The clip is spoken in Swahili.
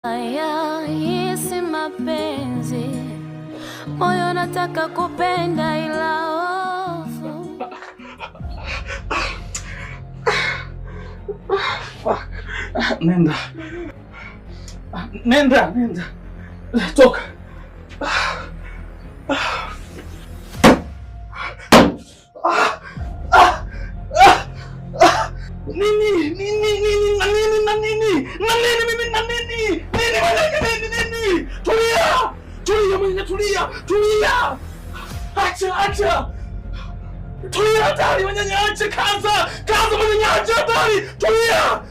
Haya, hii si mapenzi, moyo nataka kupenda ila hofu. Nenda. Nenda. Toka. Tulia. Acha. Tulia hatari, mwenye acha kaza mwenye acha hatari. Tulia.